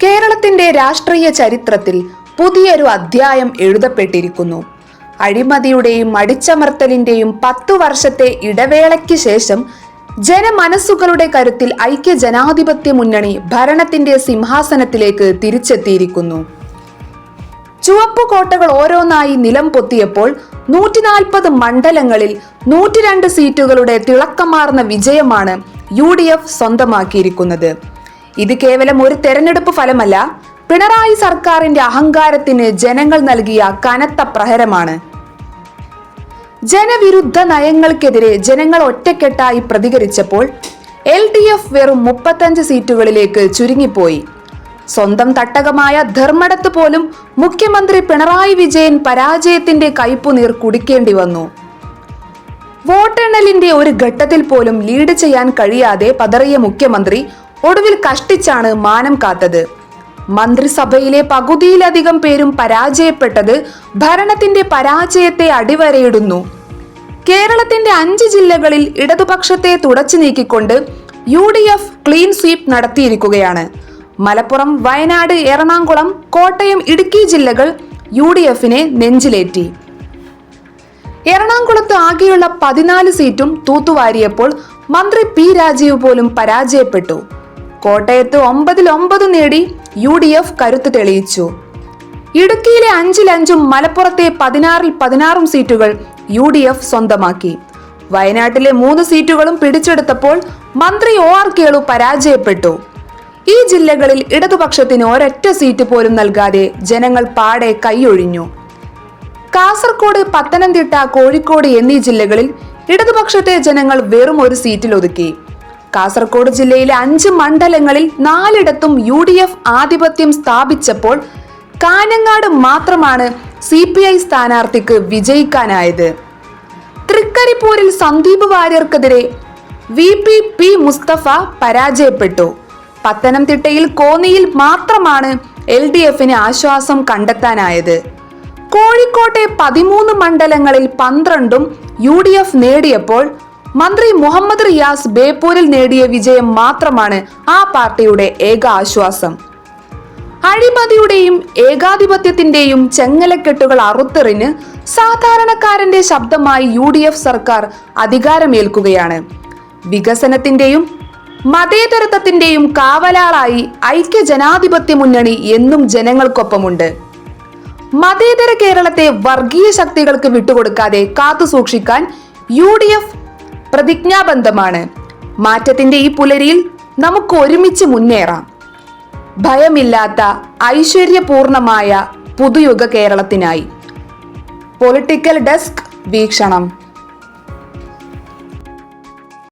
കേരളത്തിന്റെ രാഷ്ട്രീയ ചരിത്രത്തിൽ പുതിയൊരു അധ്യായം എഴുതപ്പെട്ടിരിക്കുന്നു. അഴിമതിയുടെയും അടിച്ചമർത്തലിന്റെയും 10 വർഷത്തെ ഇടവേളയ്ക്ക് ശേഷം ജനമനസ്സുകളുടെ കരുത്തിൽ ഐക്യ ജനാധിപത്യ മുന്നണി ഭരണത്തിന്റെ സിംഹാസനത്തിലേക്ക് തിരിച്ചെത്തിയിരിക്കുന്നു. ചുവപ്പുകോട്ടകൾ ഓരോന്നായി നിലം പൊത്തിയപ്പോൾ 140 മണ്ഡലങ്ങളിൽ 102 സീറ്റുകളുടെ തിളക്കമാർന്ന വിജയമാണ് UDF സ്വന്തമാക്കിയിരിക്കുന്നത്. ഇത് കേവലം ഒരു തെരഞ്ഞെടുപ്പ് ഫലമല്ല, പിണറായി സർക്കാരിന്റെ അഹങ്കാരത്തിന് ജനങ്ങൾ നൽകിയ കനത്ത പ്രഹരമാണ്. ജനവിരുദ്ധ നയങ്ങൾക്കെതിരെ ജനങ്ങൾ ഒറ്റക്കെട്ടായി പ്രതികരിച്ചപ്പോൾ LDF വെറും 35 സീറ്റുകളിലേക്ക് ചുരുങ്ങിപ്പോയി. സ്വന്തം തട്ടകമായ ധർമ്മടത്ത് പോലും മുഖ്യമന്ത്രി പിണറായി വിജയൻ പരാജയത്തിന്റെ കയ്പുനീർ കുടിക്കേണ്ടി വന്നു. വോട്ടെണ്ണലിന്റെ ഒരു ഘട്ടത്തിൽ പോലും ലീഡ് ചെയ്യാൻ കഴിയാതെ പതറിയ മുഖ്യമന്ത്രി ഒടുവിൽ കഷ്ടിച്ചാണ് മാനം കാത്തത്. മന്ത്രിസഭയിലെ പകുതിയിലധികം പേരും പരാജയപ്പെട്ടത് ഭരണത്തിന്റെ പരാജയത്തെ അടിവരയിടുന്നു. കേരളത്തിന്റെ 5 ജില്ലകളിൽ ഇടതുപക്ഷത്തെ തുടച്ചു നീക്കിക്കൊണ്ട് UDF ക്ലീൻ സ്വീപ്പ് നടത്തിയിരിക്കുകയാണ്. മലപ്പുറം, വയനാട്, എറണാകുളം, കോട്ടയം, ഇടുക്കി ജില്ലകൾ UDFനെ നെഞ്ചിലേറ്റി. എറണാകുളത്ത് ആകെയുള്ള 14 സീറ്റും തൂത്തുവാരിയപ്പോൾ മന്ത്രി P രാജീവ് പോലും പരാജയപ്പെട്ടു. കോട്ടയത്ത് 9-9 നേടി UDF കരുത്ത് തെളിയിച്ചു. ഇടുക്കിയിലെ 5-5 മലപ്പുറത്തെ 16-16 സീറ്റുകൾ UDF സ്വന്തമാക്കി. വയനാട്ടിലെ 3 സീറ്റുകളും പിടിച്ചെടുത്തപ്പോൾ മന്ത്രി OR കേളു പരാജയപ്പെട്ടു. ഈ ജില്ലകളിൽ ഇടതുപക്ഷത്തിന് ഒരൊറ്റ സീറ്റ് പോലും നൽകാതെ ജനങ്ങൾ പാടെ കൈയൊഴിഞ്ഞു. കാസർഗോഡ്, പത്തനംതിട്ട, കോഴിക്കോട് എന്നീ ജില്ലകളിൽ ഇടതുപക്ഷത്തെ ജനങ്ങൾ വെറും ഒരു സീറ്റിൽ ഒതുക്കി. കാസർഗോഡ് ജില്ലയിലെ 5 മണ്ഡലങ്ങളിൽ 4ഇടത്തും UDF ആധിപത്യം സ്ഥാപിച്ചപ്പോൾ കാഞ്ഞങ്ങാട് മാത്രമാണ് CPI സ്ഥാനാർത്ഥിക്ക് വിജയിക്കാനായത്. തൃക്കരിപ്പൂരിൽ സന്ദീപ് വാര്യർക്കെതിരെ VP P മുസ്തഫ പരാജയപ്പെട്ടു. പത്തനംതിട്ടയിൽ കോന്നിയിൽ മാത്രമാണ് LDFന് ആശ്വാസം കണ്ടെത്താനായത്. കോഴിക്കോട്ടെ 13 മണ്ഡലങ്ങളിൽ 12ഉം UDF നേടിയപ്പോൾ മന്ത്രി മുഹമ്മദ് റിയാസ് ബേപ്പൂരിൽ നേടിയ വിജയം മാത്രമാണ് ആ പാർട്ടിയുടെ ഏക ആശ്വാസം. അഴിമതിയുടെയും ഏകാധിപത്യത്തിന്റെയും ചെങ്ങലക്കെട്ടുകൾ അറുത്തെറിഞ്ഞ് സാധാരണക്കാരന്റെ ശബ്ദമായി UDF സർക്കാർ അധികാരമേൽക്കുകയാണ്. വികസനത്തിന്റെയും മതേതരത്വത്തിന്റെയും കാവലാളായി ഐക്യ ജനാധിപത്യ മുന്നണി എന്നും ജനങ്ങൾക്കൊപ്പമുണ്ട്. മതേതര കേരളത്തെ വർഗീയ ശക്തികൾക്ക് വിട്ടുകൊടുക്കാതെ കാത്തുസൂക്ഷിക്കാൻ UDF പ്രതിജ്ഞാബദ്ധമാണ്. മാറ്റത്തിന്റെ ഈ പുലരിയിൽ നമുക്ക് ഒരുമിച്ച് മുന്നേറാം. ഭയമില്ലാത്ത ഐശ്വര്യപൂർണമായ പുതുയുഗ കേരളത്തിനായി. പൊളിറ്റിക്കൽ ഡെസ്ക് വീക്ഷണം.